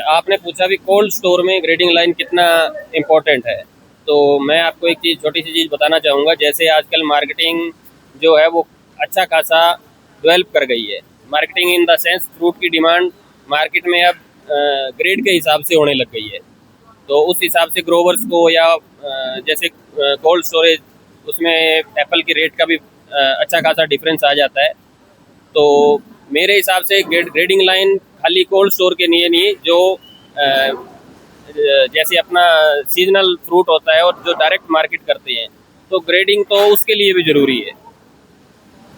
आपने पूछा भी कोल्ड स्टोर में ग्रेडिंग लाइन कितना इम्पोर्टेंट है। तो मैं आपको एक चीज़, छोटी सी चीज़ बताना चाहूँगा। जैसे आजकल मार्केटिंग जो है वो अच्छा खासा डेवलप कर गई है। Marketing in the sense fruit की डिमांड मार्केट में अब ग्रेड के हिसाब से होने लग गई है। तो उस हिसाब से ग्रोवर्स को या जैसे कोल्ड स्टोरेज, उसमें एप्पल की रेट का भी अच्छा खासा डिफरेंस आ जाता है। तो मेरे हिसाब से ग्रेडिंग लाइन खाली कोल्ड स्टोर के लिए नहीं, जो जैसे अपना सीजनल फ्रूट होता है और जो डायरेक्ट मार्केट करते हैं, तो ग्रेडिंग तो उसके लिए भी ज़रूरी है।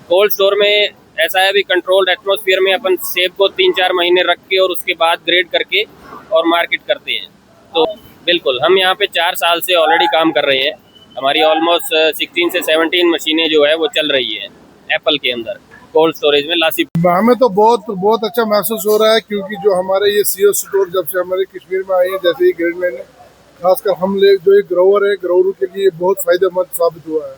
कोल्ड स्टोर में ऐसा है भी, कंट्रोल्ड एटमॉस्फेयर में अपन सेब को 3-4 महीने रख के और उसके बाद ग्रेड करके और मार्केट करते हैं। तो बिल्कुल हम यहाँ पे 4 साल से ऑलरेडी काम कर रहे हैं। हमारी ऑलमोस्ट 16 से 17 मशीनें जो है वो चल रही है एप्पल के अंदर कोल्ड स्टोरेज में लासी। हमें तो बहुत बहुत अच्छा महसूस हो रहा है, क्योंकि जो हमारे ये सीएस स्टोर जब से हमारे कश्मीर में आई है, जैसे ये ग्रेड लाइन है, खासकर हम लोग जो एक ग्रोवर है, ग्रोवर के लिए बहुत फायदेमंद साबित हुआ है।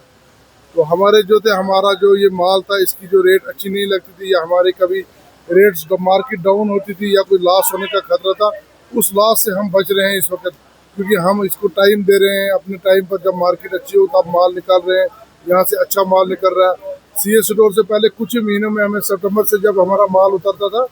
तो हमारे जो थे, हमारा जो ये माल था, इसकी जो रेट अच्छी नहीं लगती थी, या हमारे कभी रेट्स मार्केट डाउन होती थी, या कोई लॉस होने का खतरा था, उस लॉस से हम बच रहे हैं इस वक्त, क्योंकि हम इसको टाइम दे रहे हैं। अपने टाइम पर जब मार्केट अच्छी हो तब माल निकाल रहे हैं, यहाँ से अच्छा माल निकल रहा है। सीएस स्टोर से पहले कुछ ही महीनों में, हमें सितंबर से जब हमारा माल उतरता था,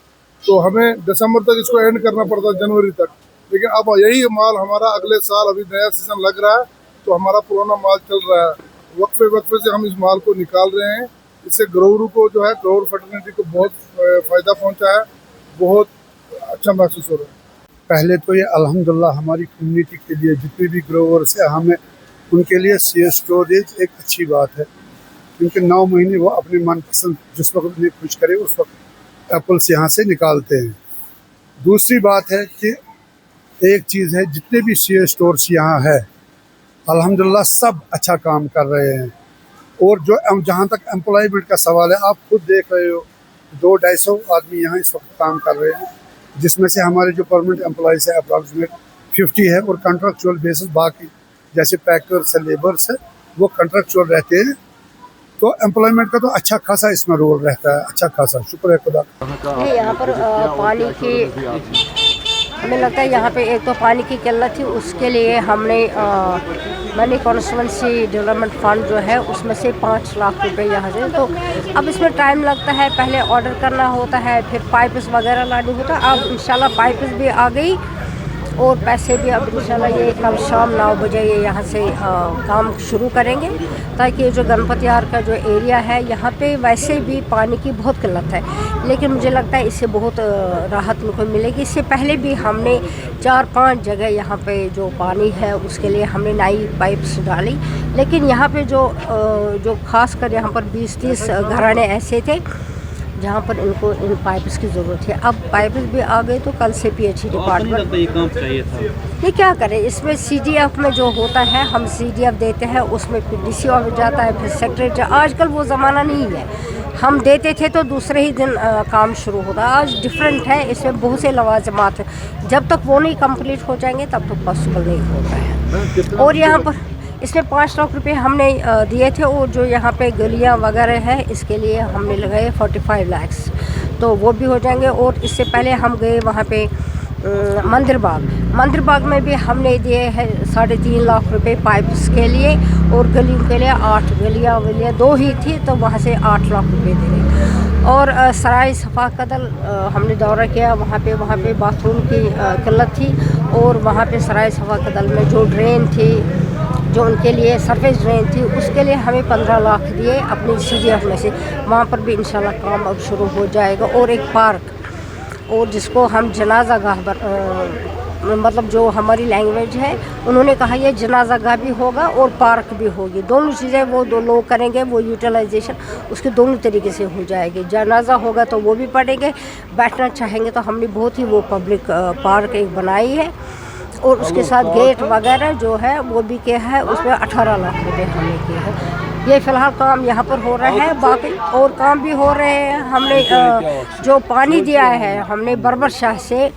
तो हमें दिसंबर तक इसको एंड करना पड़ता, जनवरी तक। लेकिन अब यही माल हमारा अगले साल, अभी नया सीजन लग रहा है, तो हमारा पुराना माल चल रहा है। वक्फे वक्फे से हम इस माल को निकाल रहे हैं। इससे ग्रोवर को जो है, ग्रोवर फर्टिलिटी को बहुत फ़ायदा पहुंचा है, बहुत अच्छा महसूस हो रहा है। पहले तो ये अल्हम्दुलिल्लाह हमारी कम्युनिटी के लिए जितने भी ग्रोवर्स है, हमें उनके लिए सीएस स्टोरेज एक अच्छी बात है, क्योंकि 9 महीने वो अपने मनपसंद जिस वक्त उन्हें खुश करे उस वक्त एप्पल्स यहाँ से निकालते हैं। दूसरी बात है कि एक चीज़ है, जितने भी सीएस स्टोर्स यहाँ है अल्हम्दुलिल्लाह सब अच्छा काम कर रहे हैं। और जो जहाँ तक एम्प्लॉयमेंट का सवाल है, आप खुद देख रहे हो 200-250 आदमी यहाँ इस वक्त काम कर रहे हैं, जिसमें से हमारे जो परमानेंट एम्प्लॉयज़ है अप्रॉक्सीमेट 50 है, और कॉन्ट्रैक्चुअल बेसिस बाकी जैसे पैकर्स है, लेबर्स है, वो कॉन्ट्रैक्चुअल रहते हैं। तो एम्प्लॉयमेंट का तो अच्छा खासा इसमें रोल रहता है, अच्छा खासा। शुक्र है खुदा का। यहाँ पर पानी की, हमें लगता है यहाँ पे एक तो पानी की किल्लत थी, उसके लिए हमने मनी कॉन्स्टिट्यूंसी डेवलपमेंट फंड जो है उसमें से 5 लाख रुपए यहाँ से। तो अब इसमें टाइम लगता है, पहले ऑर्डर करना होता है, फिर पाइप्स वगैरह लानी होता है। अब इंशाल्लाह पाइप्स भी आ गई और पैसे भी अब इंशाल्लाह ये कल शाम 9 बजे ये यहाँ से काम शुरू करेंगे, ताकि जो गणपति यार का जो एरिया है यहाँ पे वैसे भी पानी की बहुत किल्लत है, लेकिन मुझे लगता है इससे बहुत राहत को मिलेगी। इससे पहले भी हमने 4-5 जगह यहाँ पे जो पानी है उसके लिए हमने नई पाइप्स डाली, लेकिन यहाँ पे जो ख़ास कर यहाँ पर 20-30 घराने ऐसे थे जहाँ पर इनको इन पाइप्स की ज़रूरत है। अब पाइप्स भी आ गए, तो कल से पीएचई डिपार्टमेंट ये काम चाहिए था। ये क्या करें, इसमें सीडीएफ में जो होता है, हम सीडीएफ देते हैं, उसमें फिर डीसी ऑफिस जाता है, फिर सेक्रेटरी। आजकल वो ज़माना नहीं है, हम देते थे तो दूसरे ही दिन काम शुरू होता। आज डिफरेंट है, इसमें बहुत से लवाजमात हैं, जब तक वो नहीं कंप्लीट हो जाएंगे तब तक पॉसिबल नहीं होता है। और यहाँ पर इसमें 5 लाख रुपए हमने दिए थे, और जो यहाँ पे गलियाँ वगैरह है इसके लिए हमने लगाए 45 लाख, तो वो भी हो जाएंगे। और इससे पहले हम गए वहाँ पे मंदिर बाग में भी हमने दिए हैं 3.5 लाख रुपए पाइप्स के लिए, और गलियों के लिए 8 गलियाँ 2 ही थी, तो वहाँ से 8 लाख रुपए दे रहे। और सराय सफ़ा कदल हमने दौरा किया, वहाँ पे बाथरूम की किल्लत थी, और वहाँ पे सराय सफ़ा कदल में जो ड्रेन थी, जो उनके लिए सरफेस ड्रेन थी, उसके लिए हमें 15 लाख दिए अपनी सीडीएफ में से। वहाँ पर भी इंशाल्लाह काम अब शुरू हो जाएगा। और एक पार्क, और जिसको हम जनाजा गाह मतलब जो हमारी लैंग्वेज है, उन्होंने कहा ये जनाजा गाह भी होगा और पार्क भी होगी, दोनों चीज़ें वो 2 लोग करेंगे, वो यूटिलाइजेशन उसके दोनों तरीके से हो जाएगी। जनाजा होगा तो वो भी पढ़ेंगे, बैठना चाहेंगे तो हमने बहुत ही वो पब्लिक पार्क एक बनाई है, और उसके साथ गेट वगैरह जो है वो भी क्या है, उसमें 18 लाख रुपए हमने किए हैं। ये फ़िलहाल काम यहाँ पर हो रहा है, बाकी और काम भी हो रहे हैं। हमने जो पानी दिया है, हमने बरबर शाह से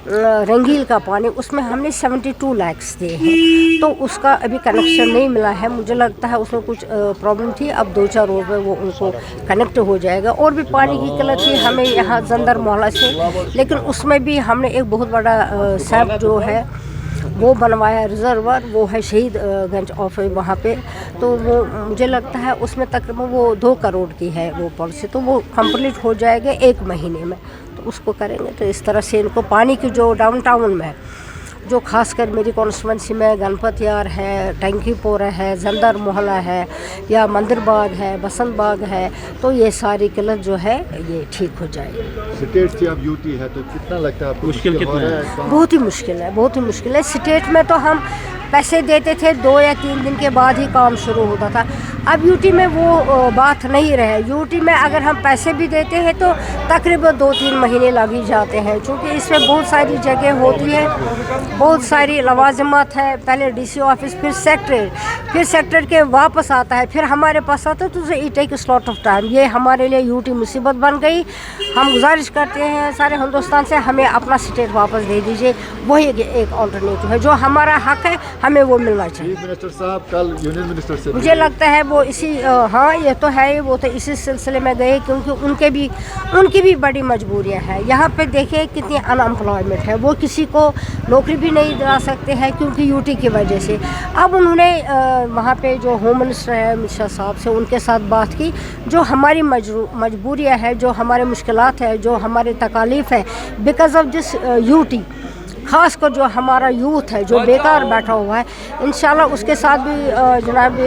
रंगील का पानी, उसमें हमने 72 लाख्स दिए हैं, तो उसका अभी कनेक्शन नहीं मिला है। मुझे लगता है उसमें कुछ प्रॉब्लम थी, अब 2-4 रोज में वो उनको कनेक्ट हो जाएगा। और भी पानी की किल्लत थी हमें यहाँ जंदर मोहल्ला से, लेकिन उसमें भी हमने एक बहुत बड़ा सैप जो है वो बनवाया रिजर्वर, वो है शहीद गंज ऑफ वहाँ पे, तो वो मुझे लगता है उसमें तकरीबन वो 2 करोड़ की है वो पॉलिसी, तो वो कंप्लीट हो जाएगा 1 महीने में, तो उसको करेंगे। तो इस तरह से इनको पानी की जो डाउनटाउन में जो खासकर मेरी कॉन्स्टिट्यूंसी में गणपत यार है, टंकीपोरा है, जंदर मोहल्ला है, या मंदिर बाग है, बसंत बाग है, तो ये सारी किल्लत जो है ये ठीक हो जाएगी। स्टेट से अब यूटी है तो कितना लगता है, मुश्किल कितना है? बहुत ही मुश्किल है, बहुत ही मुश्किल है। स्टेट में तो हम पैसे देते थे 2 या 3 दिन के बाद ही काम शुरू होता था, अब यूटी में वो बात नहीं रहे। यूटी में अगर हम पैसे भी देते हैं तो तकरीबन 2-3 महीने लग ही जाते हैं, क्योंकि इसमें बहुत सारी जगह होती है, बहुत सारी लवाजमात है, पहले डीसी ऑफिस, फिर सेक्टर के वापस आता है, फिर हमारे पास आता है, तो it take lot of time. ये हमारे लिए यूटी मुसीबत बन गई। हम गुजारिश करते हैं सारे हिंदुस्तान से, हमें अपना स्टेट वापस दे दीजिए, वही एक ऑल्टरनेटिव है, जो हमारा हक है हमें वो मिलना चाहिए। चीफ मिनिस्टर साहब कल यूनियन मिनिस्टर से मुझे लगता है वो इसी हाँ ये तो है, वो तो इसी सिलसिले में गए, क्योंकि उनकी भी बड़ी मजबूरियां हैं। यहाँ पे देखिए कितनी अनएम्प्लॉयमेंट है, वो किसी को नौकरी भी नहीं दिला सकते हैं क्योंकि यूटी की वजह से। अब उन्होंने वहाँ पे जो होम मिनिस्टर है अमित शाह साहब से उनके साथ बात की, जो हमारी मजबूरियाँ है, जो हमारे मुश्किलात है, जो हमारे तकालीफ है, बिकॉज ऑफ दिस यूटी, ख़ासकर जो हमारा यूथ है जो बेकार बैठा हुआ है, इंशाल्लाह उसके साथ भी जनाब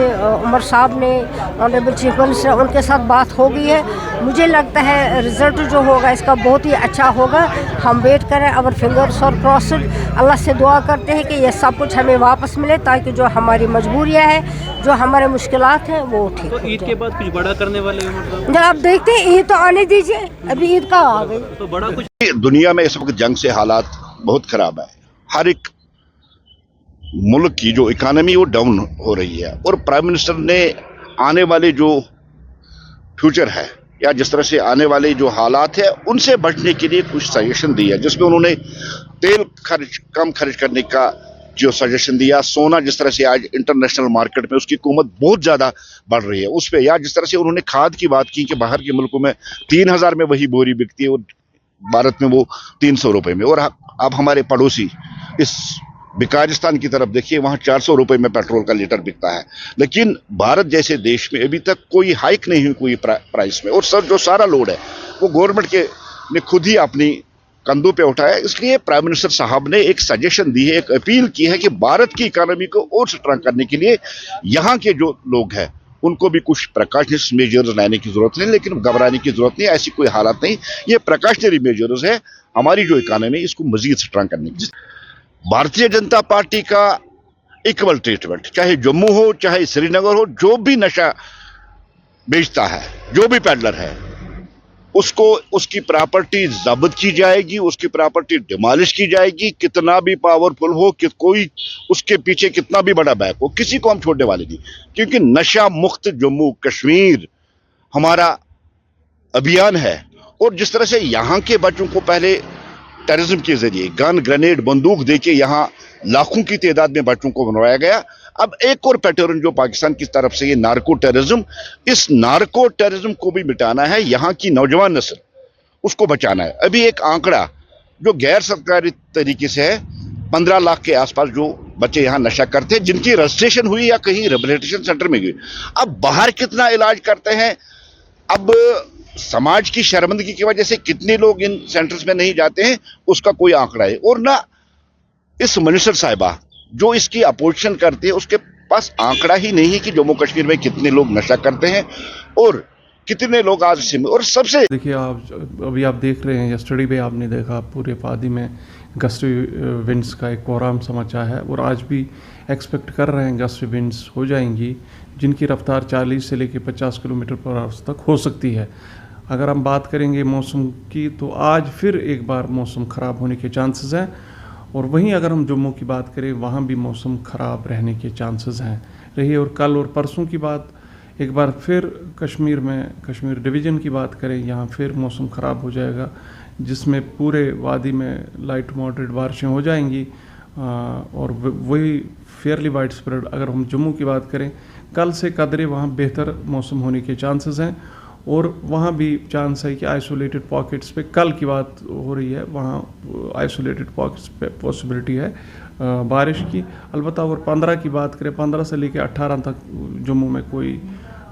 उमर साहब ने, ऑनरेबल चीफ मिनिस्टर, उनके साथ बात हो गई है। मुझे लगता है रिज़ल्ट जो होगा इसका बहुत ही अच्छा होगा। हम वेट करें, अवर फिंगर्स और क्रॉस्ड, अल्लाह से दुआ करते हैं कि ये सब कुछ हमें वापस मिले, ताकि जो हमारी मजबूरियाँ हैं, जो हमारे मुश्किलात हैं, वो ठीक हो। तो ईद के बाद कुछ बड़ा करने वाले हैं मतलब? जब आप देखते हैं ईद तो आने दीजिए, अभी ईद का आ गई, तो बड़ा कुछ दुनिया में इस वक्त जंग से हालात बहुत खराब है। हर एक मुल्क की जो इकानमी वो डाउन हो रही है, और प्राइम मिनिस्टर ने आने वाले जो फ्यूचर है या जिस तरह से आने वाले जो हालात है उनसे बचने के लिए कुछ सजेशन दिया, जिसमें उन्होंने तेल कम खर्च करने का जो सजेशन दिया, सोना जिस तरह से आज इंटरनेशनल मार्केट में उसकी कीमत बहुत ज़्यादा बढ़ रही है उस पर, या जिस तरह से उन्होंने खाद की बात की कि बाहर के मुल्कों में 3000 में वही बोरी बिकती है और भारत में वो 300 रुपये में। और अब हमारे पड़ोसी इस बिकाजिस्तान की तरफ देखिए, वहाँ 400 रुपये में पेट्रोल का लीटर बिकता है, लेकिन भारत जैसे देश में अभी तक कोई हाइक नहीं हुई कोई प्राइस में, और सर जो सारा लोड है वो गवर्नमेंट के ने खुद ही अपनी कंधों पे उठाया। इसलिए प्राइम मिनिस्टर साहब ने एक सजेशन दी है, एक अपील की है कि भारत की इकोनॉमी को और स्ट्रांग करने के लिए यहाँ के जो लोग हैं उनको भी कुछ प्रिकॉशनरी मेजर्स लेने की जरूरत नहीं, लेकिन घबराने की जरूरत नहीं, ऐसी कोई हालत नहीं। ये प्रिकॉशनरी मेजर्स है हमारी जो इकोनॉमी इसको मजीद स्ट्रांग करने की। भारतीय जनता पार्टी का इक्वल ट्रीटमेंट, चाहे जम्मू हो चाहे श्रीनगर हो, जो भी नशा बेचता है, जो भी पेडलर है, उसको उसकी प्रॉपर्टी जब्त की जाएगी, उसकी प्रॉपर्टी डिमॉलिश की जाएगी, कितना भी पावरफुल हो, कि कोई उसके पीछे कितना भी बड़ा बैक हो, किसी को हम छोड़ने वाले नहीं, क्योंकि नशा मुक्त जम्मू कश्मीर हमारा अभियान है। और जिस तरह से यहाँ के बच्चों को पहले टेररिज्म के जरिए गन ग्रेनेड बंदूक देके यहाँ लाखों की तादाद में बच्चों को बनवाया गया, अब एक और पैटर्न जो पाकिस्तान की तरफ से ये नार्को टेररिज्म, इस नार्को टेररिज्म को भी मिटाना है, यहाँ की नौजवान नस्ल उसको बचाना है। अभी एक आंकड़ा जो गैर सरकारी तरीके से है, 15 लाख के आसपास जो बच्चे यहाँ नशा करते हैं जिनकी रजिस्ट्रेशन हुई या कहीं रिहेबिलिटेशन सेंटर में गई। अब बाहर कितना इलाज करते हैं, अब समाज की शर्मिंदगी की वजह से कितने लोग इन सेंटर्स में नहीं जाते हैं, उसका कोई आंकड़ा है। और ना इस मिनिस्टर साहिबा जो इसकी अपोजिशन करते हैं उसके पास आंकड़ा ही नहीं है कि जम्मू कश्मीर में कितने लोग नशा करते हैं और कितने लोग आज से। और सबसे देखिए, आप अभी आप देख रहे हैं, यस्टरडे पे आपने देखा पूरे वादी में गस्टी विंड्स का एक कोहराम समाचा है, और आज भी एक्सपेक्ट कर रहे हैं गस्टी विंड्स हो जाएंगी जिनकी रफ्तार 40 से लेकर 50 किलोमीटर पर आवर तक हो सकती है। अगर हम बात करेंगे मौसम की, तो आज फिर एक बार मौसम ख़राब होने के चांसेस हैं, और वहीं अगर हम जम्मू की बात करें वहाँ भी मौसम ख़राब रहने के चांसेस हैं रही। और कल और परसों की बात एक बार फिर कश्मीर में, कश्मीर डिवीज़न की बात करें, यहाँ फिर मौसम ख़राब हो जाएगा, जिसमें पूरे वादी में लाइट मॉडरेट बारिशें हो जाएंगी और वही फेयरली वाइड स्प्रेड। अगर हम जम्मू की बात करें, कल से कदरे वहाँ बेहतर मौसम होने के चांसेस हैं और वहाँ भी चांस है कि आइसोलेटेड पॉकेट्स पे, कल की बात हो रही है, वहाँ आइसोलेटेड पॉकेट्स पे पॉसिबिलिटी है बारिश की। अलबत्ता अगर 15 की बात करें, 15 से लेकर 18 तक जम्मू में कोई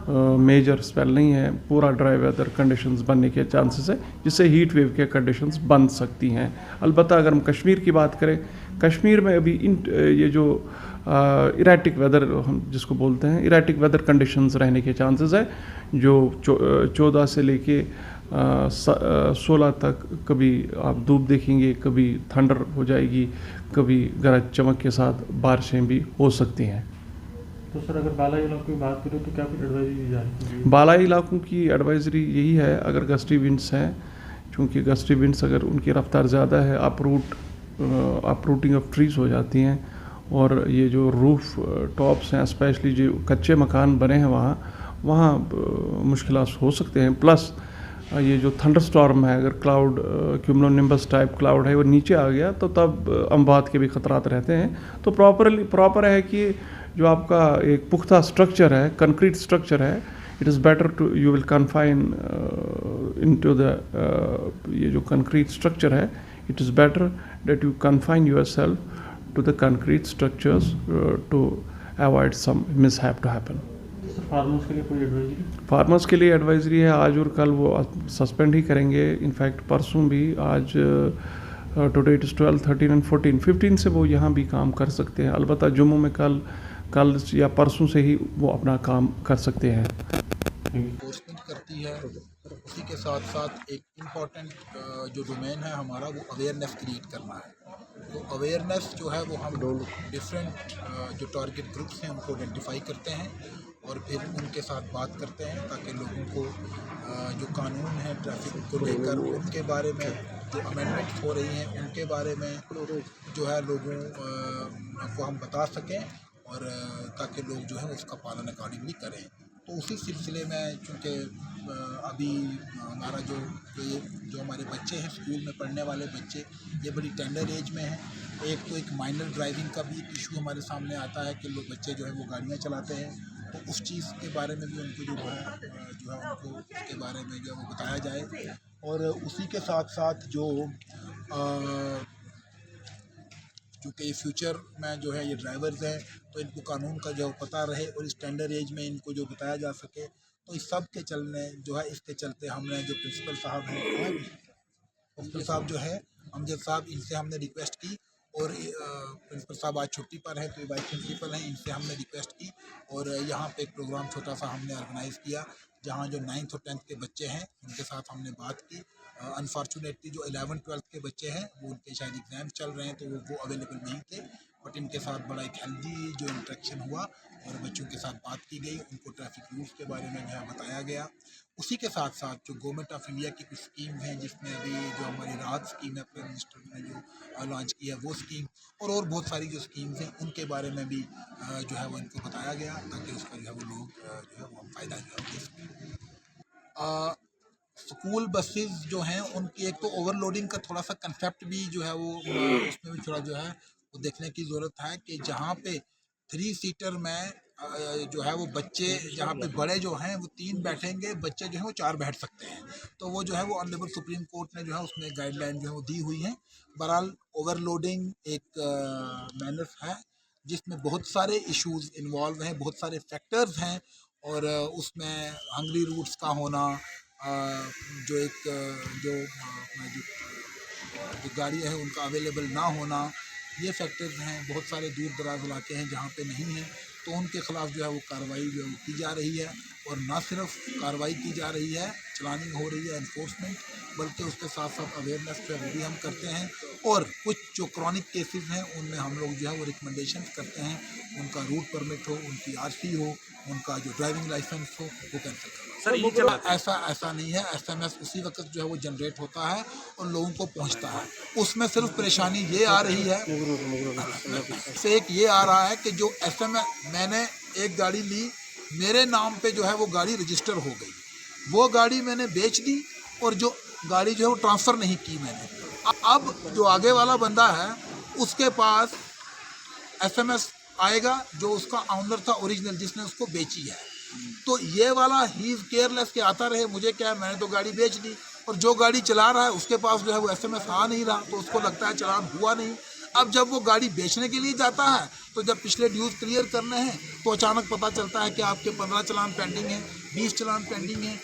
मेजर स्पेल नहीं है, पूरा ड्राई वेदर कंडीशंस बनने के चांसेस है, जिससे हीट वेव के कंडीशंस बन सकती हैं। अलबत्ता अगर हम कश्मीर की बात करें, कश्मीर में अभी ये जो इरेटिक वेदर हम जिसको बोलते हैं, इरेटिक वेदर कंडीशंस रहने के चांसेस है, जो 14 से लेके 16 तक कभी आप धूप देखेंगे, कभी थंडर हो जाएगी, कभी गरज चमक के साथ बारिशें भी हो सकती हैं। तो सर अगर बालाई इलाकों की बात करें तो क्या कुछ एडवाइजरी दी जा रही है? बालाई इलाकों की एडवाइजरी यही है, अगर गस्टी विंड्स हैं, चूँकि गस्टी विंड्स अगर उनकी रफ्तार ज़्यादा है, अपरूटिंग ऑफ ट्रीज हो जाती हैं और ये जो रूफ टॉप्स हैं, स्पेशली जो कच्चे मकान बने हैं वहाँ मुश्किलात हो सकते हैं। प्लस ये जो थंडर स्टॉर्म है, अगर क्लाउड क्यूमुलोनिम्बस टाइप क्लाउड है वो नीचे आ गया तो तब अमवात के भी खतरात रहते हैं। तो प्रॉपर है कि जो आपका एक पुख्ता स्ट्रक्चर है, कंक्रीट स्ट्रक्चर है, it is better to you will confine into the ये जो कंक्रीट स्ट्रक्चर है, it is better that you confine yourself to the concrete structures to avoid some mishap to happen. Farmers के लिए कोई advisory? Farmers के लिए advisory है, आज और कल वो सस्पेंड ही करेंगे। इनफैक्ट परसों भी, आज टुडे इट इज़ 12, 13 एंड 14, 15 से वो यहाँ भी काम कर सकते हैं। अलबत्ता जम्मू में कल या परसों से ही वो अपना काम कर सकते हैं। एनफोर्समेंट करती है, उसी के साथ साथ एक इम्पॉर्टेंट जो डोमेन है हमारा, वो अवेयरनेस क्रिएट करना है। तो अवेयरनेस जो है वो हम डिफरेंट जो टारगेट ग्रुप्स हैं उनको आइडेंटिफाई करते हैं और फिर उनके साथ बात करते हैं ताकि लोगों को जो कानून है ट्रैफिक को लेकर, उनके बारे में जो अमेंडमेंट्स हो रही हैं उनके बारे में जो है लोगों को हम बता सकें और ताकि लोग जो है उसका पालन अकॉर्डिंगली करें। तो उसी सिलसिले में चूँकि अभी हमारा जो हमारे बच्चे हैं, स्कूल में पढ़ने वाले बच्चे, ये बड़ी टेंडर एज में हैं। एक माइनर ड्राइविंग का भी इशू हमारे सामने आता है कि लोग बच्चे जो है वो गाड़ियाँ चलाते हैं, तो उस चीज़ के बारे में भी उनको जो है उनको उसके बारे में जो है वो बताया जाए। और उसी के साथ साथ क्योंकि फ्यूचर में जो है ये ड्राइवर्स हैं तो इनको कानून का जो पता रहे और इस टेंडर एज में इनको जो बताया जा सके, तो इस सब के चलने जो है इसके चलते हमने जो प्रिंसिपल साहब हैं, प्रिंसिपल साहब जो है अमजद साहब, इनसे हमने रिक्वेस्ट की और प्रिंसिपल साहब आज छुट्टी पर हैं तो ये वाइस प्रिंसिपल हैं, इनसे हमने रिक्वेस्ट की और यहाँ पे एक प्रोग्राम छोटा सा हमने ऑर्गेनाइज़ किया जहाँ जो 9th और 10th के बच्चे हैं उनके साथ हमने बात की। अनफॉर्चुनेटली जो 11th 12th के बच्चे हैं वो उनके शायद एग्ज़ाम चल रहे हैं तो वो अवेलेबल नहीं थे, बट इनके साथ बड़ा एक हेल्दी जो इंटरेक्शन हुआ और बच्चों के साथ बात की गई, उनको ट्रैफिक रूल्स के बारे में जो बताया गया। उसी के साथ साथ जो गवर्नमेंट ऑफ इंडिया की कुछ स्कीम हैं जिसमें अभी जो हमारी राहत स्कीम है प्राइम मिनिस्टर ने जो लॉन्च की है वो स्कीम और बहुत सारी जो स्कीम्स हैं उनके बारे में भी जो है वो इनको बताया गया ताकि उसका जो है वो लोग जो है वो फ़ायदा जो है उसका। स्कूल बसेस जो हैं उनकी एक तो ओवरलोडिंग का थोड़ा सा कंसेप्ट भी जो है वो उसमें भी थोड़ा जो है वो देखने की ज़रूरत है कि जहाँ पे 3 सीटर में जो है वो बच्चे जहाँ पे बड़े जो हैं वो 3 बैठेंगे, बच्चे जो हैं वो 4 बैठ सकते हैं, तो वो जो है वो ऑनरेबल सुप्रीम कोर्ट ने जो है उसमें गाइडलाइन जो है वो दी हुई है। बहरहाल ओवरलोडिंग एक मैनस है जिसमें बहुत सारे इश्यूज इन्वॉल्व हैं, बहुत सारे फैक्टर्स हैं और उसमें हंगरी रूट्स का होना, जो गाड़ियाँ हैं उनका अवेलेबल ना होना, ये फैक्टर्स हैं। बहुत सारे दूर दराज इलाके हैं जहाँ पे नहीं हैं तो उनके ख़िलाफ़ जो है वो कार्रवाई जो है वो की जा रही है और ना सिर्फ कार्रवाई की जा रही है, चलानिंग हो रही है एनफोर्समेंट, बल्कि उसके साथ साथ अवेयरनेस जो है वो भी हम करते हैं और कुछ जो क्रॉनिक केसेस हैं उनमें हम लोग जो है वो रिकमेंडेशन करते हैं, उनका रूट परमिट हो, उनकी आरसी हो, उनका जो ड्राइविंग लाइसेंस हो वो कैंसिल करना। ऐसा नहीं है, SMS उसी वक्त जो है वो जनरेट होता है और लोगों को पहुंचता है। उसमें सिर्फ परेशानी ये आ रही है, एक ये आ रहा है कि जो SMS मैंने एक गाड़ी ली, मेरे नाम पे जो है वो गाड़ी रजिस्टर हो गई, वो गाड़ी मैंने बेच दी और जो गाड़ी जो है वो ट्रांसफ़र नहीं की मैंने। अब जो आगे वाला बंदा है उसके पास SMS आएगा जो उसका ऑनर था ओरिजिनल, जिसने उसको बेची है। तो ये वाला ही इज़ केयरलेस के आता रहे, मुझे क्या है, मैंने तो गाड़ी बेच दी। और जो गाड़ी चला रहा है उसके पास जो है वो SMS आ नहीं रहा, तो उसको लगता है चालान हुआ नहीं। अब जब वो गाड़ी बेचने के लिए जाता है तो जब पिछले ड्यूज क्लियर करने हैं तो अचानक पता चलता है कि आपके 15 चालान पेंडिंग हैं, 20 चालान पेंडिंग हैं।